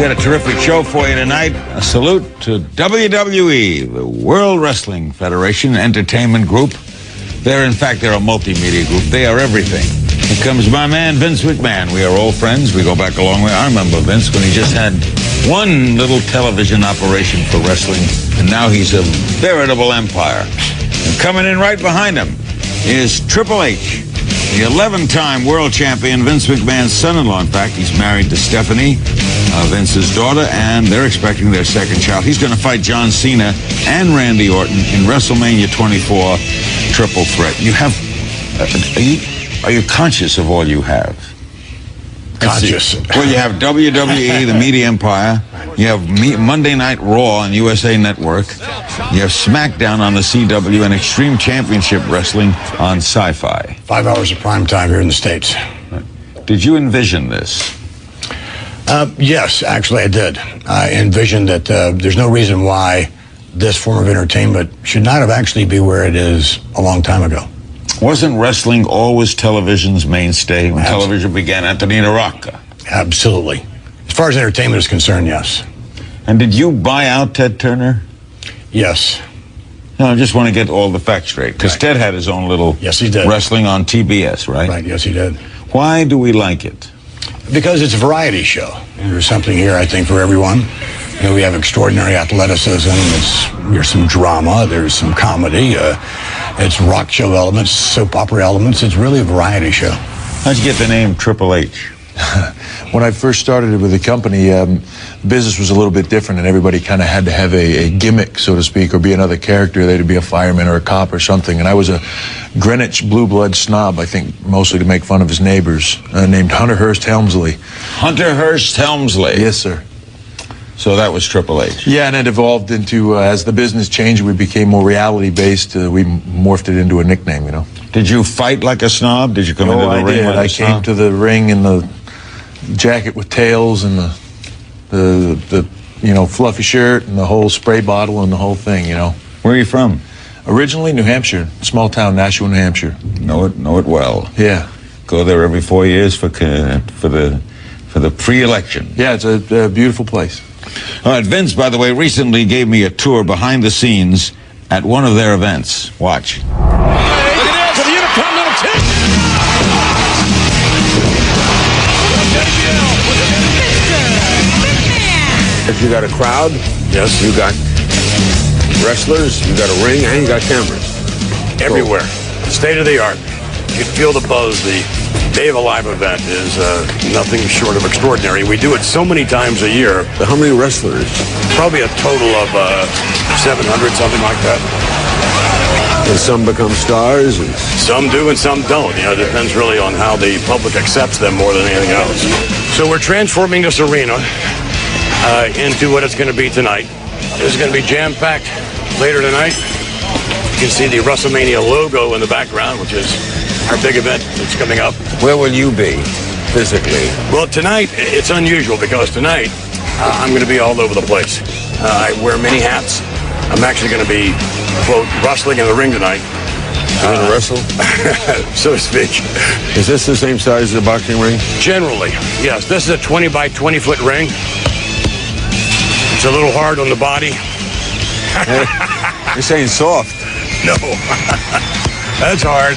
got a terrific show for you tonight. A salute to WWE, the World Wrestling Federation Entertainment Group. They're a multimedia group. They are everything. Here comes my man, Vince McMahon. We are old friends. We go back a long way. I remember Vince when he just had one little television operation for wrestling, and now he's a veritable empire. And coming in right behind him is Triple H, the 11-time world champion, Vince McMahon's son-in-law. In fact, he's married to Stephanie, Vince's daughter, and they're expecting their second child. He's going to fight John Cena and Randy Orton in WrestleMania 24 Triple Threat. You have... Are you conscious of all you have? Conscious. Well, you have WWE, the media empire. You have Monday Night Raw on USA Network. You have SmackDown on the CW and Extreme Championship Wrestling on Sci-Fi. 5 hours of prime time here in the States. Did you envision this? Yes, actually I did. I envisioned that there's no reason why this form of entertainment should not have actually be where it is a long time ago. Wasn't wrestling always television's mainstay when television began? Antonina Rocca. Absolutely. As far as entertainment is concerned, yes. And did you buy out Ted Turner? Yes. No, I just want to get all the facts straight. Because Ted had his own little wrestling on TBS, right? Right, yes, he did. Why do we like it? Because it's a variety show. And there's something here, I think, for everyone. You know, we have extraordinary athleticism. There's some drama. There's some comedy. It's rock show elements, soap opera elements. It's really a variety show. How'd you get the name Triple H? When I first started with the company, business was a little bit different, and everybody kind of had to have a gimmick, so to speak, or be another character. They'd be a fireman or a cop or something. And I was a Greenwich blue blood snob, I think, mostly to make fun of his neighbors, named Hunter Hearst Helmsley. Hunter Hearst Helmsley? Yes, sir. So that was Triple H. Yeah, and it evolved into, as the business changed, we became more reality-based. We morphed it into a nickname, you know. Did you fight like a snob? Did you come into the ring like a snob? I came to the ring in the jacket with tails and the fluffy shirt and the whole spray bottle and the whole thing, you know. Where are you from? Originally, New Hampshire, small town, Nashua, New Hampshire. Know it well. Yeah. Go there every 4 years for the pre-election. Yeah, it's a beautiful place. All right, Vince, by the way, recently gave me a tour behind the scenes at one of their events. Watch. Look at this for the Intercontinental Championship. If you got a crowd, yes, you got wrestlers, you got a ring, and you got cameras. Everywhere. State of the art. You feel the buzz. The Day of a Live event is nothing short of extraordinary. We do it so many times a year. How many wrestlers? Probably a total of 700, something like that. And some become stars? And some do and some don't. You know, it depends really on how the public accepts them more than anything else. So we're transforming this arena into what it's going to be tonight. This is going to be jam-packed later tonight. You can see the Wrestlemania logo in the background, which is our big event that's coming up. Where will you be physically? Well, tonight, it's unusual because tonight, I'm going to be all over the place. I wear many hats. I'm actually going to be, quote, wrestling in the ring tonight. You're going to wrestle? So to speak. Is this the same size as a boxing ring? Generally, yes. This is a 20 by 20 foot ring. It's a little hard on the body. You're saying soft. No. That's hard.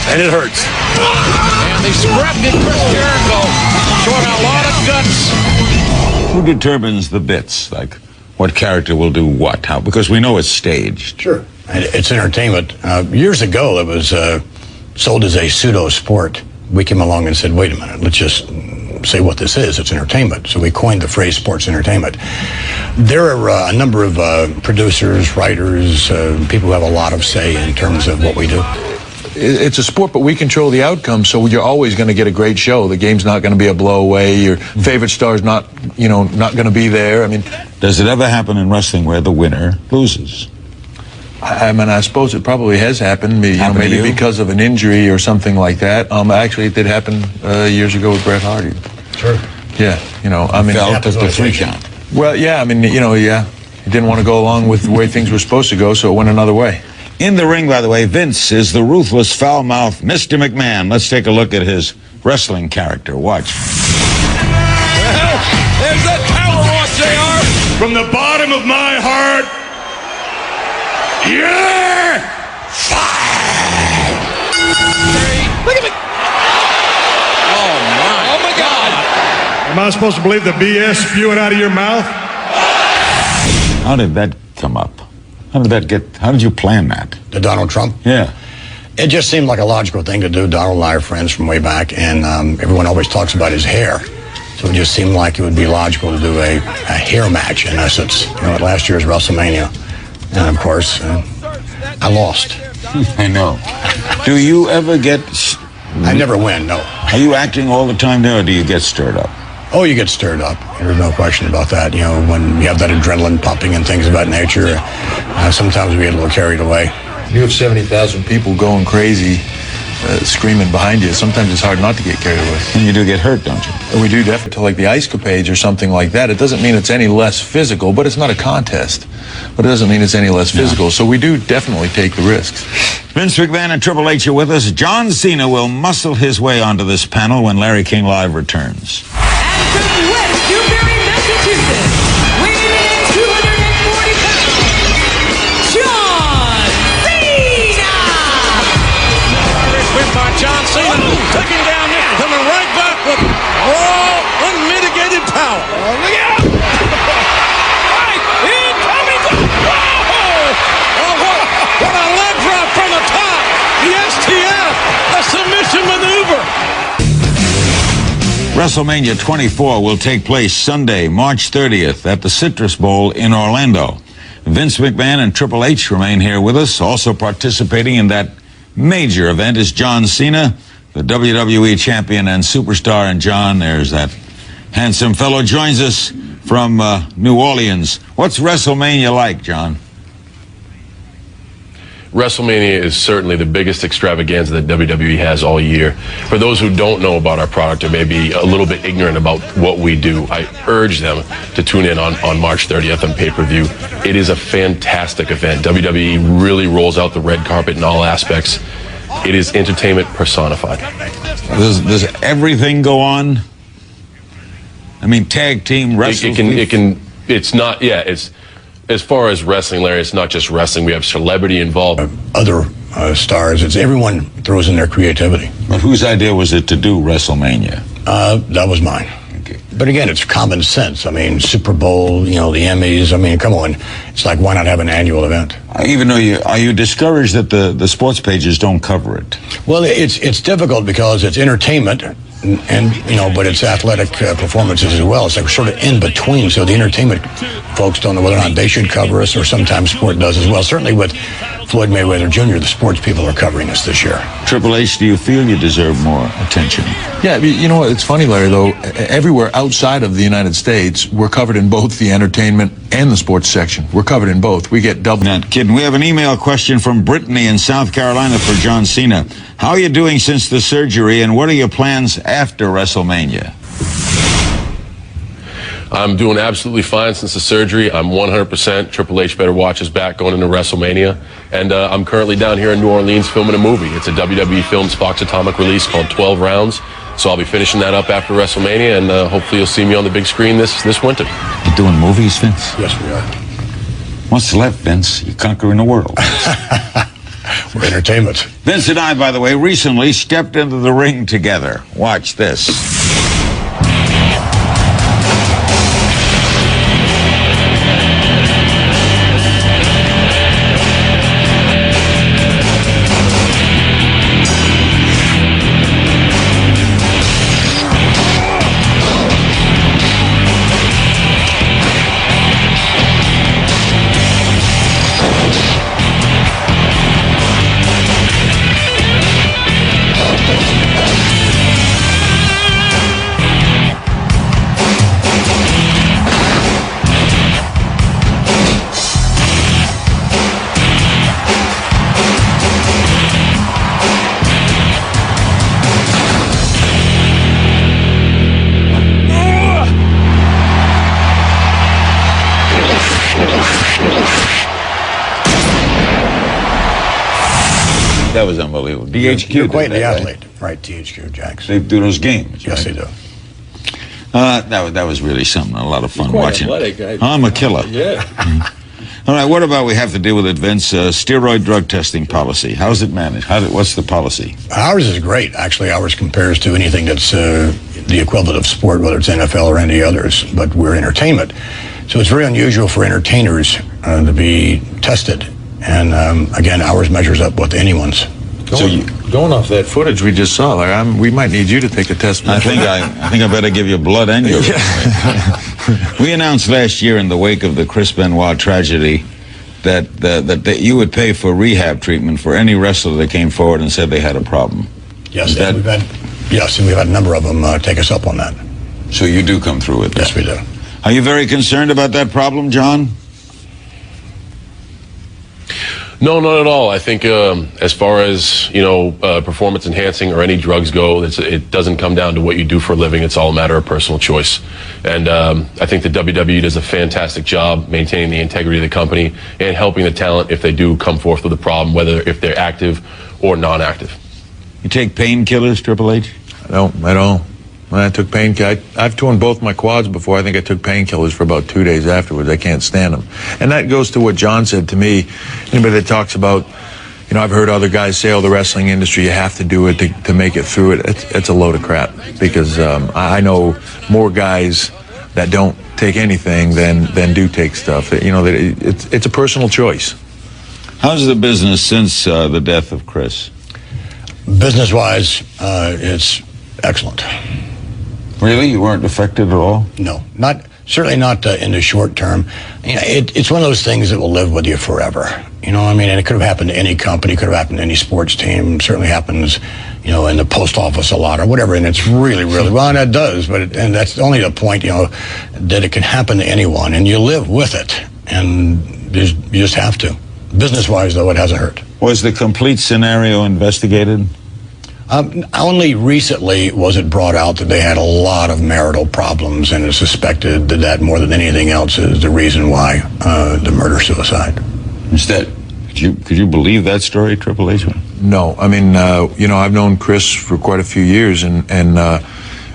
And it hurts. And they scrapped it. Chris Jericho showing a lot of guts. Who determines the bits? Like, what character will do what? How? Because we know it's staged. Sure. It's entertainment. Years ago, it was sold as a pseudo sport. We came along and said, wait a minute, let's just say what this is. It's entertainment. So we coined the phrase sports entertainment. There are a number of producers, writers, people who have a lot of say in terms of what we do. It's a sport, but we control the outcome, so you're always going to get a great show. The game's not going to be a blowaway. Your favorite star's not going to be there. I mean, does it ever happen in wrestling where the winner loses? I mean, I suppose it probably has happened. Maybe because of an injury or something like that. Actually, it did happen years ago with Bret Hart. Sure. Yeah, I mean, fell to the 3 count. Well, yeah, I mean, yeah, he didn't want to go along with the way things were supposed to go, so it went another way. In the ring, by the way, Vince is the ruthless, foul-mouthed Mr. McMahon. Let's take a look at his wrestling character. Watch. Well, There's that power on, JR. From the bottom of my heart, you're fired. Look at me. Oh, my God. Am I supposed to believe the BS spewing out of your mouth? How did that come up? How did you plan that? To Donald Trump? Yeah. It just seemed like a logical thing to do. Donald and I are friends from way back, and everyone always talks about his hair. So it just seemed like it would be logical to do a hair match, in essence, at last year's WrestleMania. And, of course, I lost. I know. Do you ever get... I never win, no. Are you acting all the time there, or do you get stirred up? Oh, you get stirred up. There's no question about that. When you have that adrenaline pumping and things of that nature, sometimes we get a little carried away. You have 70,000 people going crazy, screaming behind you. Sometimes it's hard not to get carried away. And you do get hurt, don't you? And we do definitely, like the ice capades or something like that. It doesn't mean it's any less physical, but it's not a contest. But it doesn't mean it's any less physical. So we do definitely take the risks. Vince McMahon and Triple H are with us. John Cena will muscle his way onto this panel when Larry King Live returns. And from West Newbury, Massachusetts, weighing in at 240 pounds, John Cena! Whip by John Cena. Taking down Nick. Coming right back with raw, unmitigated power. Look out! Right, incoming. Oh, what a leg drop from the top. The STF, a submission maneuver. WrestleMania 24 will take place Sunday, March 30th at the Citrus Bowl in Orlando. Vince McMahon and Triple H remain here with us. Also participating in that major event is John Cena, the WWE champion and superstar. And John, there's that handsome fellow, joins us from New Orleans. What's WrestleMania like, John? WrestleMania is certainly the biggest extravaganza that WWE has all year. For those who don't know about our product or maybe a little bit ignorant about what we do, I urge them to tune in on March 30th on pay-per-view. It is a fantastic event. WWE really rolls out the red carpet in all aspects. It is entertainment personified. Does everything go on? I mean, tag team wrestling? It's as far as wrestling, Larry, it's not just wrestling. We have celebrity involved. Other stars, it's everyone throws in their creativity. But whose idea was it to do WrestleMania? That was mine. Okay. But again, it's common sense. I mean, Super Bowl, the Emmys. I mean, come on. It's like, why not have an annual event? Even though are you discouraged that the sports pages don't cover it? Well, it's difficult because it's entertainment, and but it's athletic performances as well. It's like sort of in between. So the entertainment folks don't know whether or not they should cover us, or sometimes sport does as well. Certainly with Floyd Mayweather Jr., the sports people are covering us this year. Triple H, do you feel you deserve more attention? Yeah, you know what? It's funny, Larry, though. Everywhere outside of the United States, we're covered in both the entertainment and the sports section. We're covered in both. We get double. Not kidding. We have an email question from Brittany in South Carolina for John Cena. How are you doing since the surgery, and what are your plans after WrestleMania? I'm doing absolutely fine since the surgery. I'm 100%. Triple H better watch his back going into WrestleMania. And I'm currently down here in New Orleans filming a movie. It's a WWE Films Fox Atomic release called 12 Rounds. So I'll be finishing that up after WrestleMania, and hopefully you'll see me on the big screen this winter. You doing movies, Vince? Yes, we are. What's left, Vince? You're conquering the world. We're entertainment. Vince and I, by the way, recently stepped into the ring together. Watch this. That was unbelievable. DHQ. You're quite the athlete. Right, THQ, Jax. They do those games. Yes, right? they do. That was really something. A lot of fun watching. Athletic. I'm a killer. Yeah. All right, what about we have to deal with it, Vince? Steroid drug testing policy. How's it managed? What's the policy? Ours is great. Actually, ours compares to anything that's the equivalent of sport, whether it's NFL or any others. But we're entertainment. So it's very unusual for entertainers to be tested. And again, ours measures up with anyone's. Going off that footage we just saw, we might need you to take a test. I think I better give you blood and urine. We announced last year in the wake of the Chris Benoit tragedy that you would pay for rehab treatment for any wrestler that came forward and said they had a problem. Yes, and we've had a number of them take us up on that. So you do come through with that? Yes, we do. Are you very concerned about that problem, John? No, not at all. I think as far as, performance enhancing or any drugs go, it doesn't come down to what you do for a living. It's all a matter of personal choice. And I think the WWE does a fantastic job maintaining the integrity of the company and helping the talent if they do come forth with a problem, whether if they're active or non-active. You take painkillers, Triple H? I don't at all. When I took painkillers, I've torn both my quads before. I think I took painkillers for about 2 days afterwards. I can't stand them. And that goes to what John said to me. Anybody that talks about, I've heard other guys say, the wrestling industry, you have to do it to make it through it. It's a load of crap because I know more guys that don't take anything than do take stuff. It's a personal choice. How's the business since the death of Chris? Business-wise, it's excellent. Really? You weren't affected at all? No, certainly not in the short term. It's one of those things that will live with you forever. And it could have happened to any company, could have happened to any sports team. Certainly happens, in the post office a lot or whatever. And it's really, really, well, and that does, and that's only the point, that it can happen to anyone, and you live with it, and you just have to. Business-wise, though, it hasn't hurt. Was the complete scenario investigated? Only recently was it brought out that they had a lot of marital problems, and it's suspected that more than anything else is the reason why the murder-suicide. Instead, could you believe that story, Triple H? No, I've known Chris for quite a few years, and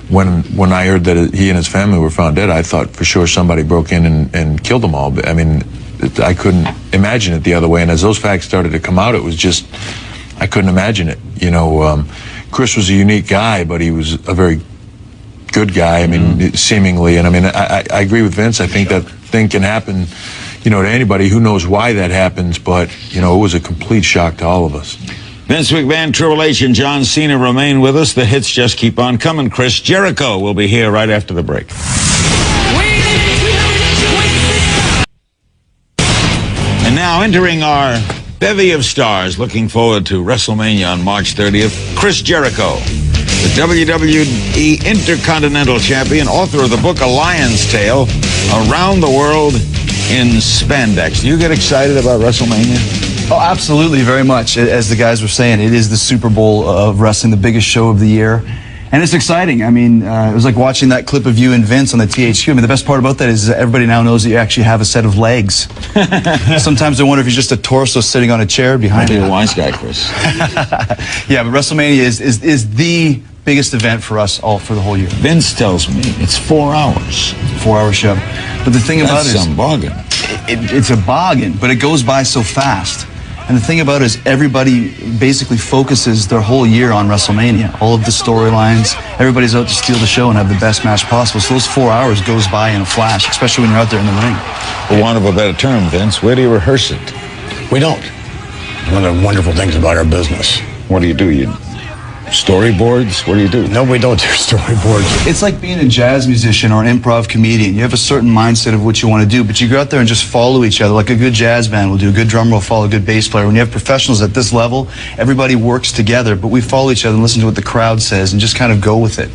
when I heard that he and his family were found dead, I thought for sure somebody broke in and killed them all. But I couldn't imagine it the other way. And as those facts started to come out, it was just, I couldn't imagine it. Chris was a unique guy, but he was a very good guy. Seemingly. And I agree with Vince. I think that thing can happen, to anybody. Who knows why that happens? But it was a complete shock to all of us. Vince McMahon, Triple H, and John Cena remain with us. The hits just keep on coming. Chris Jericho will be here right after the break. And now entering our bevy of stars, looking forward to WrestleMania on March 30th, Chris Jericho, the WWE Intercontinental Champion, author of the book A Lion's Tale, Around the World in Spandex. Do you get excited about WrestleMania? Oh, absolutely, very much. As the guys were saying, it is the Super Bowl of wrestling, the biggest show of the year. And it's exciting. It was like watching that clip of you and Vince on the THQ. The best part about that is everybody now knows that you actually have a set of legs. Sometimes I wonder if you're just a torso sitting on a chair behind you. You're a wise guy, Chris. Yeah, but WrestleMania is the biggest event for us all for the whole year. Vince tells me it's 4 hours. 4-hour show. But the thing about it is... That's some bargain. It's a bargain, but it goes by so fast. And the thing about it is everybody basically focuses their whole year on WrestleMania. All of the storylines, everybody's out to steal the show and have the best match possible. So those 4 hours goes by in a flash, especially when you're out there in the ring. For want of a better term, Vince, where do you rehearse it? We don't. One of the wonderful things about our business. What do? You storyboards? What do you do? No, we don't do storyboards. It's like being a jazz musician or an improv comedian. You have a certain mindset of what you want to do, but you go out there and just follow each other. Like a good jazz band will do. A good drummer will follow a good bass player. When you have professionals at this level, everybody works together, but we follow each other and listen to what the crowd says and just kind of go with it.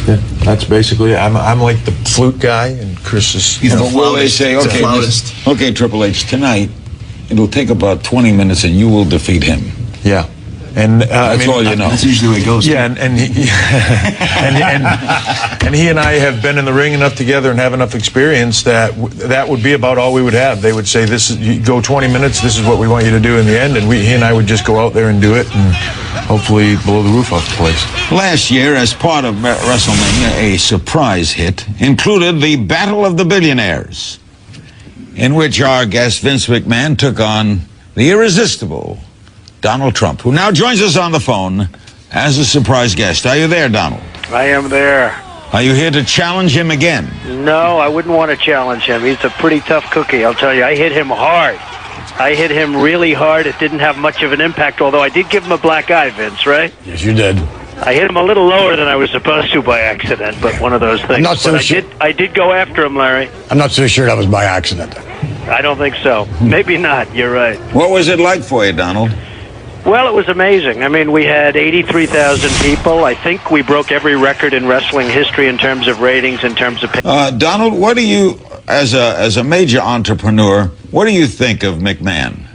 Yeah, that's basically it. I'm like the flute guy, and Chris is... He's the flautist. They say, okay, Triple H, tonight, it'll take about 20 minutes and you will defeat him. Yeah. And that's all you know. That's usually the way it goes. Yeah, and he and I have been in the ring enough together and have enough experience that would be about all we would have. They would say, you go 20 minutes, this is what we want you to do in the end, and he and I would just go out there and do it. And hopefully blow the roof off the place. Last year, as part of WrestleMania, a surprise hit included the Battle of the Billionaires, in which our guest Vince McMahon took on the irresistible Donald Trump, who now joins us on the phone as a surprise guest. Are you there, Donald? I am there. Are you here to challenge him again? No, I wouldn't want to challenge him. He's a pretty tough cookie, I'll tell you. I hit him hard. I hit him really hard. It didn't have much of an impact, although I did give him a black eye, Vince, right? Yes, you did. I hit him a little lower than I was supposed to by accident, but one of those things. I'm not so but sure. I did go after him, Larry. I'm not so sure that was by accident. I don't think so. Maybe not. You're right. What was it like for you, Donald? Well, it was amazing. I mean, we had 83,000 people. I think we broke every record in wrestling history in terms of ratings, in terms of... Donald, what do you, as a major entrepreneur, what do you think of McMahon?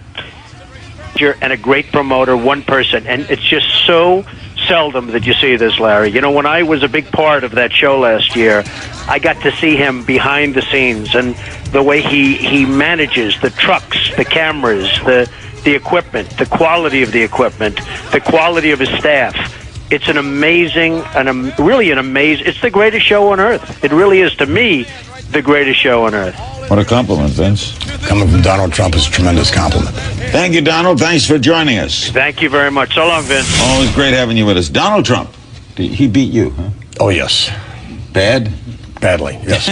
And a great promoter, one person. And it's just so seldom that you see this, Larry. You know, when I was a big part of that show last year, I got to see him behind the scenes and the way he manages the trucks, the cameras, the equipment, the quality of the equipment, the quality of his staff. It's an amazing, really an amazing, it's the greatest show on earth. It really is, to me, the greatest show on earth. What a compliment, Vince. Coming from Donald Trump is a tremendous compliment. Thank you, Donald. Thanks for joining us. Thank you very much. So long, Vince. Always great having you with us. Donald Trump, he beat you, huh? Oh, yes. Bad? Badly, yes.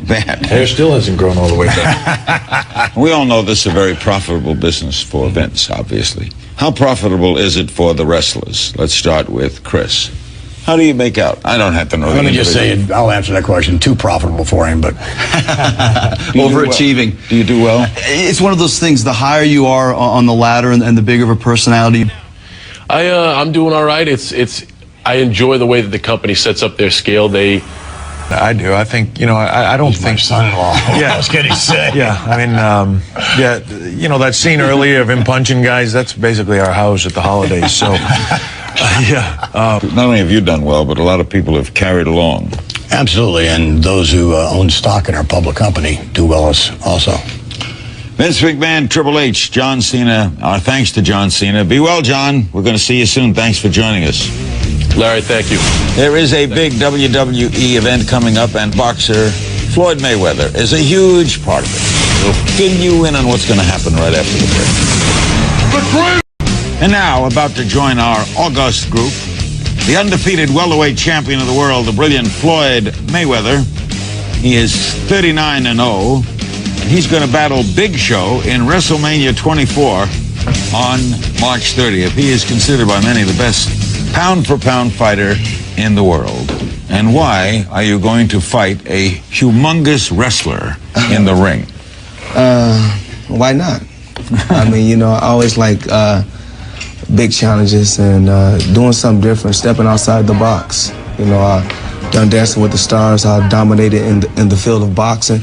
Bad. Hair still hasn't grown all the way back. We all know this is a very profitable business for Vince, obviously. How profitable is it for the wrestlers? Let's start with Chris. How do you make out? I don't have to know. Let me just say, I'll answer that question. Too profitable for him, but... Overachieving. Do you do well? It's one of those things, the higher you are on the ladder and the bigger of a personality. I'm doing all right. I enjoy the way that the company sets up their scale. I do. I think, you know, I don't think... My son-in-law. Yeah. I was getting sick. Yeah, I mean, yeah, you know, that scene earlier of him punching guys, that's basically our house at the holidays, so... Not only have you done well, but a lot of people have carried along. Absolutely, and those who own stock in our public company do well also. Vince McMahon, Triple H, John Cena. Our thanks to John Cena. Be well, John. We're going to see you soon. Thanks for joining us. Larry, thank you. There is a big WWE event coming up, and boxer Floyd Mayweather is a huge part of it. We'll fill you in on what's going to happen right after the break. And now, about to join our august group, the undefeated welterweight champion of the world, the brilliant Floyd Mayweather. He is 39-0. He's going to battle Big Show in WrestleMania 24 on March 30th. He is considered by many the best pound-for-pound fighter in the world. And why are you going to fight a humongous wrestler in the ring? Why not? I mean, you know, I always like big challenges and doing something different, stepping outside the box. You know, I've done Dancing with the Stars. I dominated in the field of boxing.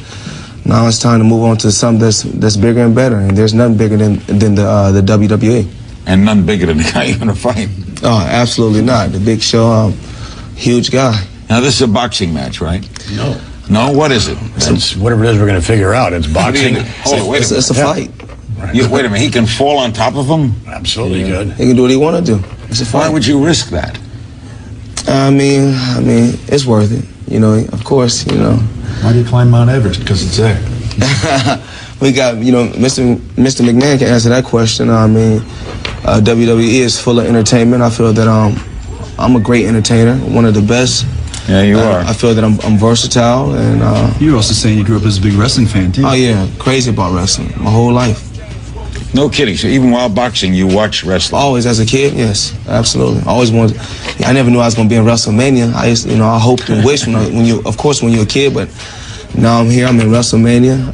Now it's time to move on to something that's bigger and better. And there's nothing bigger than the WWE. And none bigger than the guy you're going to fight. Oh, absolutely not. The Big Show, huge guy. Now, this is a boxing match, right? No. No? What is it? It's whatever it is we're going to figure out. It's boxing. Hold on, wait a minute. It's a fight. Wait a minute. He can fall on top of him? Absolutely good. He can do what he want to do. It's a fight. Why would you risk that? I mean, it's worth it. You know, of course, you know. Why do you climb Mount Everest? Because it's there. We got, you know, Mr. McMahon can answer that question. I mean, WWE is full of entertainment. I feel that I'm a great entertainer, one of the best. Yeah, you are. I feel that I'm versatile, and You were also saying you grew up as a big wrestling fan, too. oh yeah, crazy about wrestling my whole life. No kidding. So even while boxing, you watch wrestling? Always as a kid, yes, absolutely. Always wanted. I never knew I was going to be in WrestleMania. I used, you know, I hoped and wished when you're a kid, but now I'm here. I'm in WrestleMania,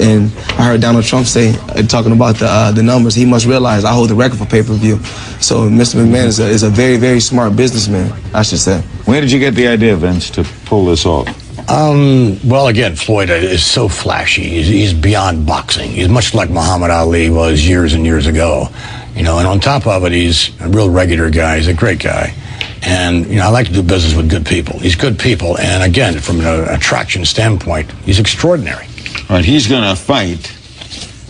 and I heard Donald Trump say, talking about the numbers. He must realize I hold the record for pay-per-view. So Mr. McMahon is a very, very smart businessman, I should say. Where did you get the idea, Vince, to pull this off? Well, again, Floyd is so flashy. He's beyond boxing. He's much like Muhammad Ali was years and years ago. You know, and on top of it, he's a real regular guy. He's a great guy. And, you know, I like to do business with good people. He's good people. And, again, from an attraction standpoint, he's extraordinary. All right, he's going to fight.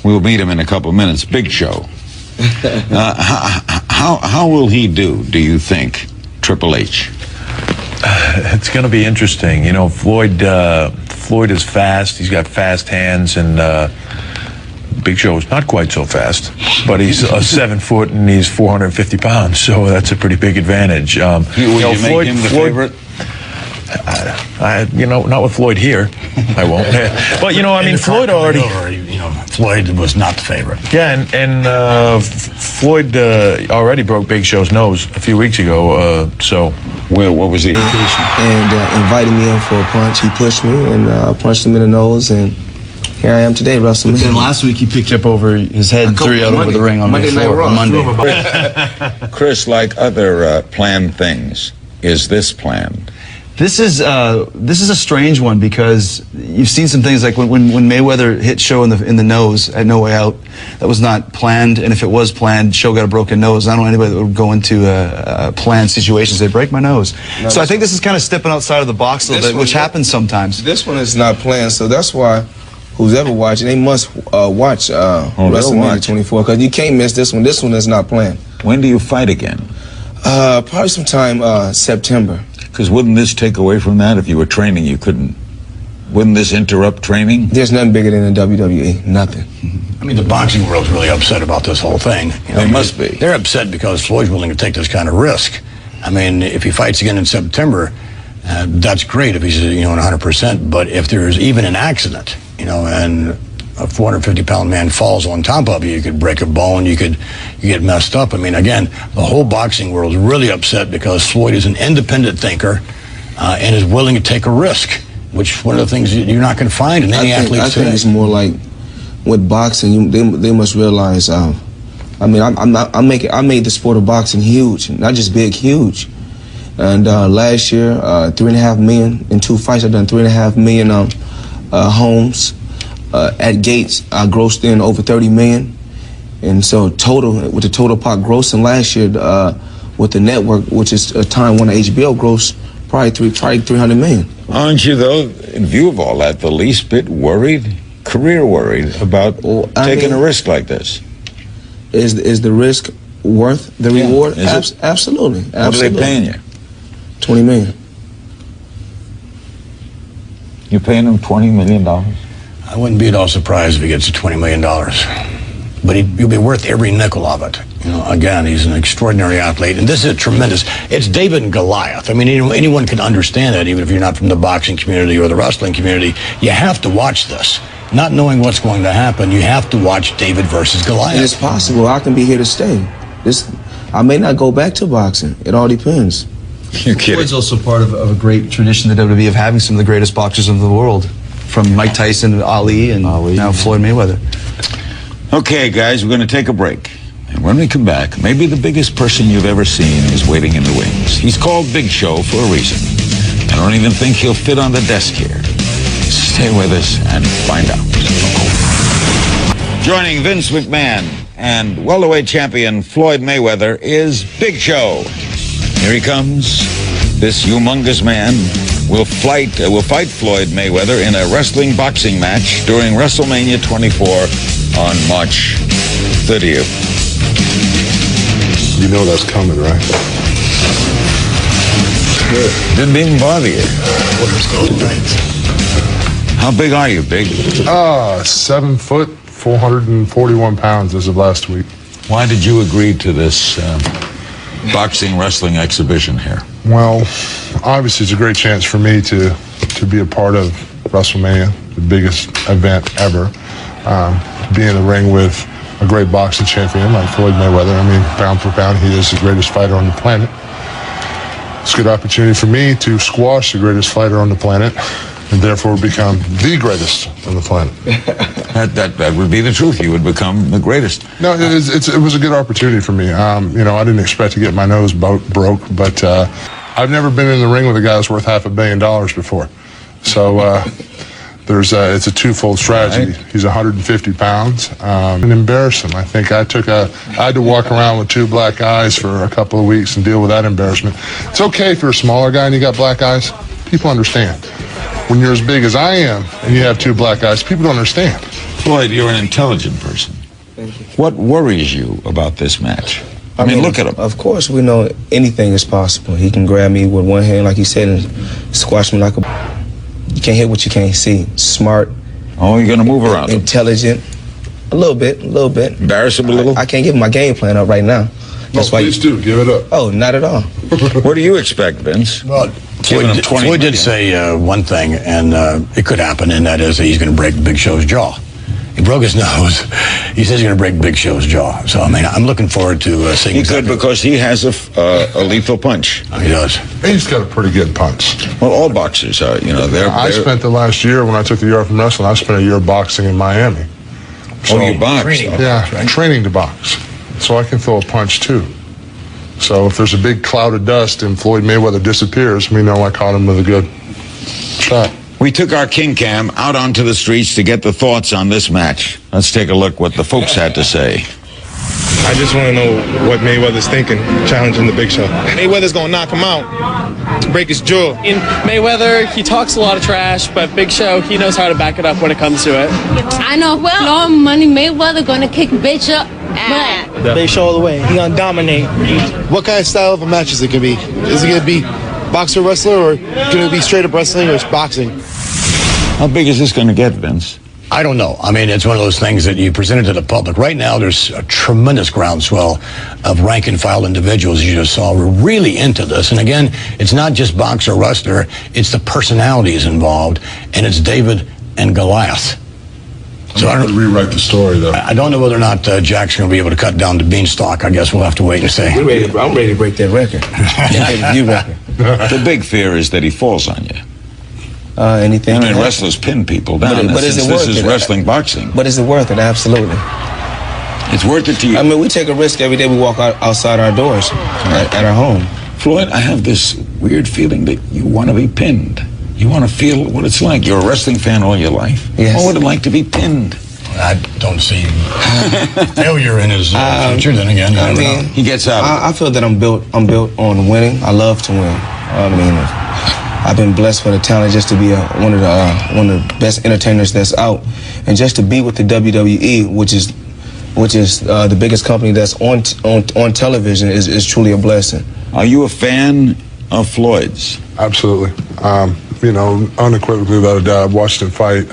We'll meet him in a couple of minutes. Big Show. How will he do you think, Triple H? It's going to be interesting. You know, Floyd is fast. He's got fast hands, and Big Show is not quite so fast, but he's 7 foot and he's 450 pounds, so that's a pretty big advantage. Will you make him the favorite? Not with Floyd here. I won't. But, I mean, Floyd already... Floyd was not the favorite. Yeah, and Floyd already broke Big Show's nose a few weeks ago, so... Well, what was he? And invited me in for a punch. He pushed me and punched him in the nose, and here I am today, WrestleMania. Then last week he picked you up over his head and threw you out over the ring on Monday Night Raw. Monday. Chris, like other planned things, is this planned? This is a strange one because you've seen some things like when Mayweather hit Show in the nose at No Way Out. That was not planned, and if it was planned, Show got a broken nose. I don't know anybody that would go into a planned situation and say, break my nose. No, so I think this is kind of stepping outside of the box a little bit, which happens sometimes. This one is not planned, so that's why who's ever watching, they must watch WrestleMania 24 because you can't miss this one. This one is not planned. When do you fight again? Probably sometime September. Because wouldn't this take away from that? If you were training, you couldn't. Wouldn't this interrupt training? There's nothing bigger than the WWE. Nothing. I mean, the boxing world's really upset about this whole thing. They must be. They're upset because Floyd's willing to take this kind of risk. I mean, if he fights again in September, that's great if he's 100%. But if there's even an accident, and a 450-pound man falls on top of you could break a bone, you get messed up. I mean, again, the whole boxing world is really upset because Floyd is an independent thinker and is willing to take a risk, which one of the things you're not going to find in any athlete today. I think it's more like with boxing, they must realize. I made the sport of boxing huge, not just big, huge. And last year, $3.5 million in 2 fights. I've done $3.5 million homes. At Gates, I grossed in over $30 million, and so with the total pot grossing last year with the network, which is a time when the HBO grossed probably $300 million. Aren't you though, in view of all that, the least bit worried, career worried about taking a risk like this? Is the risk worth the reward? Absolutely. What are they paying you? $20 million. You're paying him $20 million? I wouldn't be at all surprised if he gets to $20 million. But he'll be worth every nickel of it. Again, he's an extraordinary athlete. And this is it's David and Goliath. I mean, anyone can understand that, even if you're not from the boxing community or the wrestling community. You have to watch this. Not knowing what's going to happen, you have to watch David versus Goliath. And it's possible I can be here to stay. I may not go back to boxing. It all depends. You're kidding. Floyd's also part of a great tradition in the WWE of having some of the greatest boxers in the world. From Mike Tyson to Ali and now Floyd Mayweather. Okay, guys, we're going to take a break. And when we come back, maybe the biggest person you've ever seen is waiting in the wings. He's called Big Show for a reason. I don't even think he'll fit on the desk here. Stay with us and find out. Joining Vince McMahon and welterweight champion Floyd Mayweather is Big Show. Here he comes. This humongous man will fight Floyd Mayweather in a wrestling boxing match during WrestleMania 24 on March 30th. You know that's coming, right? Didn't even bother you. How big are you, Big? 7 foot, 441 pounds as of last week. Why did you agree to this boxing wrestling exhibition here? Well, obviously it's a great chance for me to be a part of WrestleMania, the biggest event ever. Be in the ring with a great boxing champion like Floyd Mayweather. I mean, pound for pound, he is the greatest fighter on the planet. It's a good opportunity for me to squash the greatest fighter on the planet and therefore become the greatest on the planet. That would be the truth. You would become the greatest. No, it was a good opportunity for me. I didn't expect to get my nose broke, but I've never been in the ring with a guy that's worth $500 million before. So it's a twofold strategy. Right. He's 150 pounds. And embarrass him. I think I had to walk around with 2 black eyes for a couple of weeks and deal with that embarrassment. It's okay if you're a smaller guy and you got black eyes. People understand. When you're as big as I am and you have 2 black eyes, people don't understand. Floyd, you're an intelligent person. Thank you. What worries you about this match? I mean, look at him. Of course, we know anything is possible. He can grab me with one hand, like he said, and squash me like a... You can't hit what you can't see. Smart. Oh, you're going to move around him. Intelligent. A little bit. Embarrass him a little? I can't give my game plan up right now. That's why please do. Give it up. Oh, not at all. What do you expect, Vince? Well, Floyd did say one thing, and it could happen, and that is that he's going to break Big Show's jaw. He broke his nose. He says he's going to break Big Show's jaw. So, I mean, I'm looking forward to seeing... He could, because he has a lethal punch. Oh, he does. He's got a pretty good punch. Well, all boxers are, they're... I spent the last year, when I took the year off from wrestling, I spent a year boxing in Miami. So, you boxed? Training to box. So I can throw a punch, too. So if there's a big cloud of dust and Floyd Mayweather disappears, we know I caught him with a good shot. We took our King Cam out onto the streets to get the thoughts on this match. Let's take a look what the folks had to say. I just want to know what Mayweather's thinking, challenging the Big Show. Mayweather's going to knock him out, break his jaw. In Mayweather, he talks a lot of trash, but Big Show, he knows how to back it up when it comes to it. I know Floyd Money Mayweather going to kick bitch up. But Big Show all the way. He going to dominate. What kind of style of a match is it going to be? Is it going to be boxer wrestler, or going to be straight up wrestling, or boxing? How big is this going to get, Vince? I don't know. I mean, it's one of those things that you present it to the public. Right now, there's a tremendous groundswell of rank and file individuals, as you just saw, who are really into this. And again, it's not just boxer wrestler, it's the personalities involved, and it's David and Goliath. So I don't rewrite the story, though. I don't know whether or not Jack's going to be able to cut down the beanstalk. I guess we'll have to wait and see. I'm ready to break that record. Pay-per-view record. The big fear is that he falls on you. Anything. I mean, wrestlers pin people down. But is it worth it? This is wrestling boxing. But is it worth it? Absolutely. It's worth it to you. I mean, we take a risk every day we walk outside our doors at our home. Floyd, I have this weird feeling that you want to be pinned. You want to feel what it's like. You're a wrestling fan all your life. Yes. What would it like to be pinned? I don't see failure in his future. Then again, I mean, he gets out. I feel that I'm built on winning. I love to win. I mean, I've been blessed with the talent just to be one of the best entertainers that's out, and just to be with the WWE, which is the biggest company that's on television, is truly a blessing. Are you a fan of Floyd's? Absolutely. Unequivocally, without a doubt. I've watched him fight.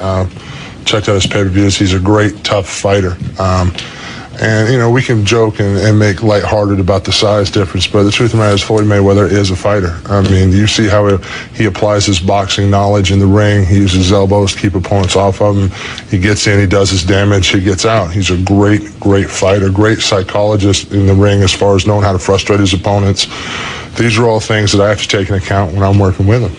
Checked out his pay-per-views. He's a great, tough fighter. And, we can joke and make lighthearted about the size difference, but the truth of the matter is Floyd Mayweather is a fighter. I mean, you see how he applies his boxing knowledge in the ring. He uses his elbows to keep opponents off of him. He gets in, he does his damage, he gets out. He's a great, great fighter, great psychologist in the ring as far as knowing how to frustrate his opponents. These are all things that I have to take into account when I'm working with him.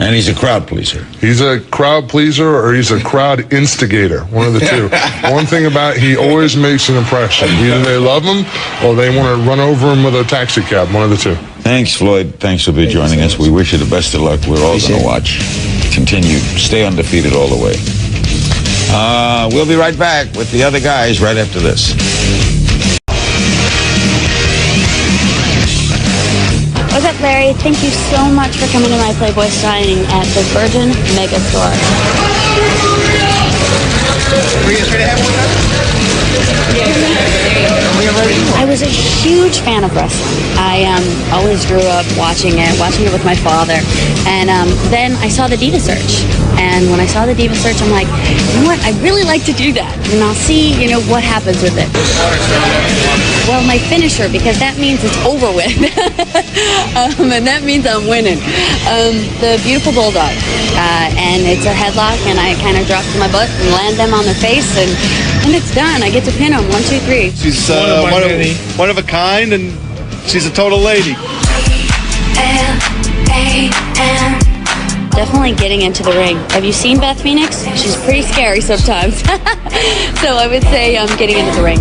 And he's a crowd pleaser. He's a crowd pleaser, or he's a crowd instigator. One of the two. One thing about he always makes an impression. Either they love him or they want to run over him with a taxi cab. One of the two. Thanks, Floyd. Thanks for joining us. We wish you the best of luck. We're all going to watch. Continue. Stay undefeated all the way. We'll be right back with the other guys right after this. What's up, Larry? Thank you so much for coming to my Playboy signing at the Virgin Mega Store. I was a huge fan of wrestling. I always grew up watching it with my father. And then I saw the Diva Search. And when I saw the Diva Search, I'm like, you know what? I'd really like to do that. And I'll see, what happens with it. Well, my finisher, because that means it's over with. And that means I'm winning. The Beautiful Bulldog. And it's a headlock, and I kind of drop to my butt and land them on their face, and it's done. I get to pin them. 1, 2, 3. She's one of a kind, and she's a total lady. Definitely getting into the ring. Have you seen Beth Phoenix? She's pretty scary sometimes. So I would say I'm getting into the ring.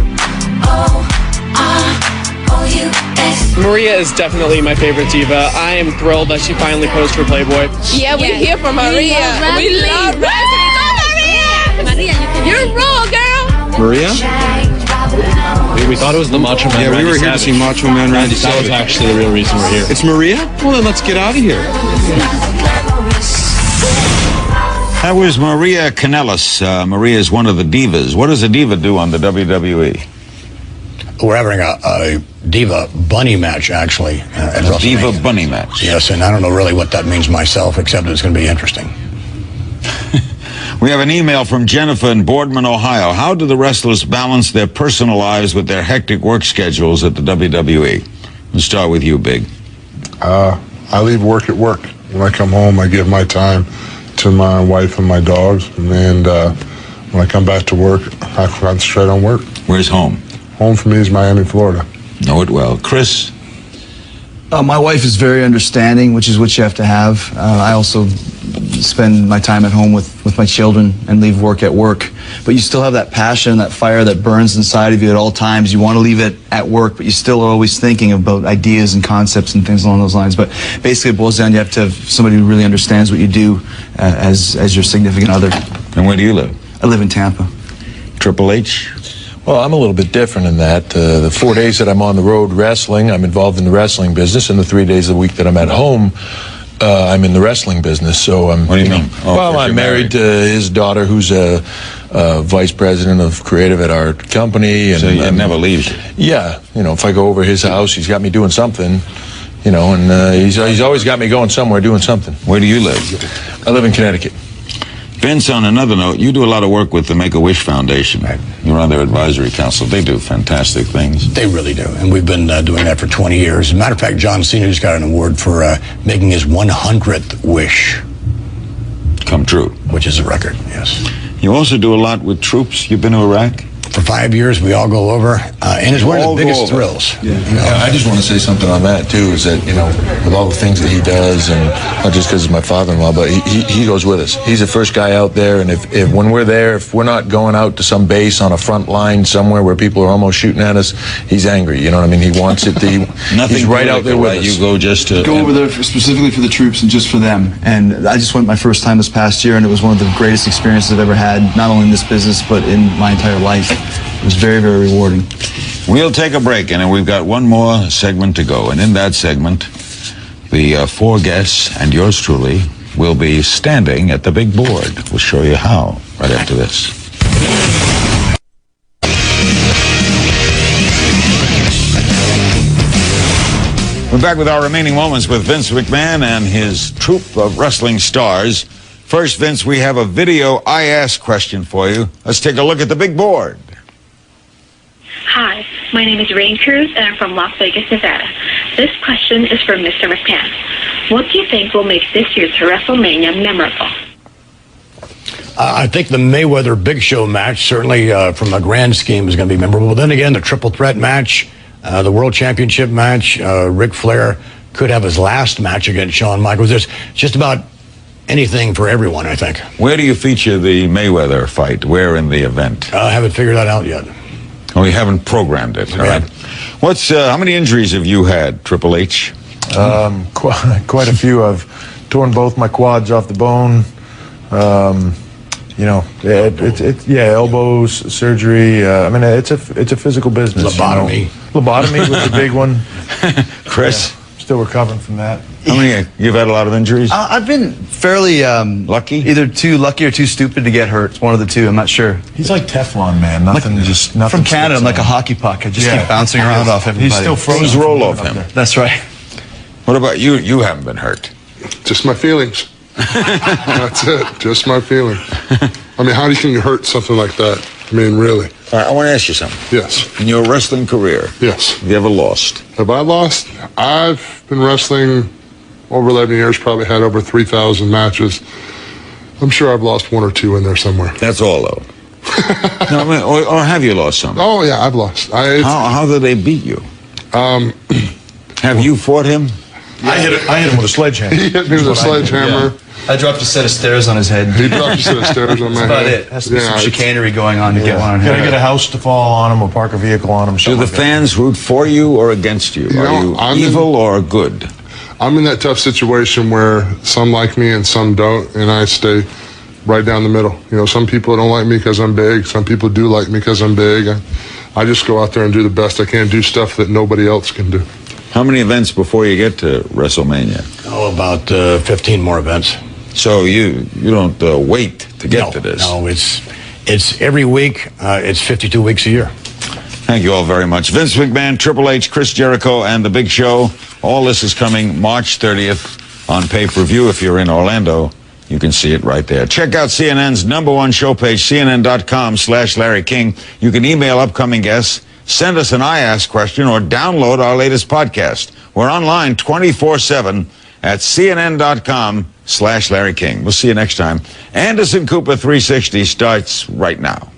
Maria is definitely my favorite diva. I am thrilled that she finally posed for Playboy. yeah, we're here for Maria. We love wrestling. Go, Maria! You're raw, girl. Maria? We thought it was the Macho Man. Yeah, we were here to see Macho Man Randy That was Savage. actually the real reason we're here. It's Maria? Well, then let's get out of here. That was Maria Kanellis. Maria is one of the divas. What does a diva do on the WWE? We're having a Diva Bunny match, actually. At WrestleMania. Diva Bunny match. Yes, and I don't know really what that means myself, except it's going to be interesting. We have an email from Jennifer in Boardman, Ohio. How do the wrestlers balance their personal lives with their hectic work schedules at the WWE? We'll start with you, Big. I leave work at work. When I come home, I give my time to my wife and my dogs. And when I come back to work, I concentrate on work. Where's home? Home for me is Miami, Florida. Know it well. Chris? My wife is very understanding, which is what you have to have. I also spend my time at home with my children and leave work at work. But you still have that passion, that fire that burns inside of you at all times. You want to leave it at work, but you still are always thinking about ideas and concepts and things along those lines. But basically it boils down, you have to have somebody who really understands what you do as your significant other. And where do you live? I live in Tampa. Triple H? Well, I'm a little bit different in that. The 4 days that I'm on the road wrestling, I'm involved in the wrestling business, and the 3 days a week that I'm at home, I'm in the wrestling business. So I'm. What do you mean? Well, I'm married to his daughter, who's a vice president of creative at our company, and so you never leaves you. Yeah, if I go over his house, he's got me doing something, and he's always got me going somewhere, doing something. Where do you live? I live in Connecticut. Vince, on another note, you do a lot of work with the Make-A-Wish Foundation. Right. You're on their advisory council. They do fantastic things. They really do, and we've been doing that for 20 years. As a matter of fact, John Cena just got an award for making his 100th wish come true. Which is a record, yes. You also do a lot with troops. You've been to Iraq? For 5 years, we all go over, and it's one of the biggest thrills. Yeah. I just want to say something on that, too, is that, with all the things that he does, and not just because he's my father-in-law, but he goes with us. He's the first guy out there, and if when we're there, if we're not going out to some base on a front line somewhere where people are almost shooting at us, he's angry, you know what I mean? He wants it to, he's right out there with us. You go just to... Go over there specifically for the troops and just for them. And I just went my first time this past year, and it was one of the greatest experiences I've ever had, not only in this business, but in my entire life. It was very, very rewarding. We'll take a break, and then we've got one more segment to go. And in that segment, the 4 guests and yours truly will be standing at the big board. We'll show you how right after this. We're back with our remaining moments with Vince McMahon and his troupe of wrestling stars. First, Vince, we have a video I Ask question for you. Let's take a look at the big board. Hi, my name is Rain Cruz, and I'm from Las Vegas, Nevada. This question is for Mr. McMahon. What do you think will make this year's WrestleMania memorable? I think the Mayweather Big Show match, certainly from a grand scheme, is going to be memorable. But then again, the triple threat match, the World Championship match, Ric Flair could have his last match against Shawn Michaels. There's just about anything for everyone, I think. Where do you feature the Mayweather fight? Where in the event? I haven't figured that out yet. Oh, you haven't programmed it. All right. What's how many injuries have you had, Triple H? Quite a few. I've torn both my quads off the bone. Elbows, surgery. I mean, it's a physical business. Lobotomy. Lobotomy was a big one. Chris? Still recovering from that. How many? You've had a lot of injuries? I've been fairly lucky. Either too lucky or too stupid to get hurt. It's one of the two. I'm not sure. He's like Teflon, man. Nothing. From Canada, I'm like a hockey puck. I just keep bouncing around off everybody. He's still frozen. Who's roll off him? That's right. What about you? You haven't been hurt. Just my feelings. That's it. Just my feelings. I mean, how can you hurt something like that? I mean, really. All right, I want to ask you something. Yes. In your wrestling career, yes, have you ever lost? Have I lost? I've been wrestling over 11 years, probably had over 3,000 matches. I'm sure I've lost 1 or 2 in there somewhere. That's all, though. No, I mean, or have you lost some? Oh, yeah, I've lost. How did they beat you? Have you fought him? I hit him with a sledgehammer. He hit me with a sledgehammer. I dropped a set of stairs on his head. He dropped a set of stairs on my head. That's about it. Has to be some chicanery going on to get one on him. Gotta get a house to fall on him or park a vehicle on him. Do the fans root for you or against you? Are you evil or good? I'm in that tough situation where some like me and some don't, and I stay right down the middle. You know, some people don't like me because I'm big. Some people do like me because I'm big. I just go out there and do the best I can, do stuff that nobody else can do. How many events before you get to WrestleMania? Oh, about 15 more events. So you don't wait to get to this? No, it's every week. It's 52 weeks a year. Thank you all very much. Vince McMahon, Triple H, Chris Jericho, and The Big Show. All this is coming March 30th on pay-per-view. If you're in Orlando, you can see it right there. Check out CNN's #1 show page, cnn.com/Larry King. You can email upcoming guests, send us an I Ask question, or download our latest podcast. We're online 24/7 at cnn.com/Larry King. We'll see you next time. Anderson Cooper 360 starts right now.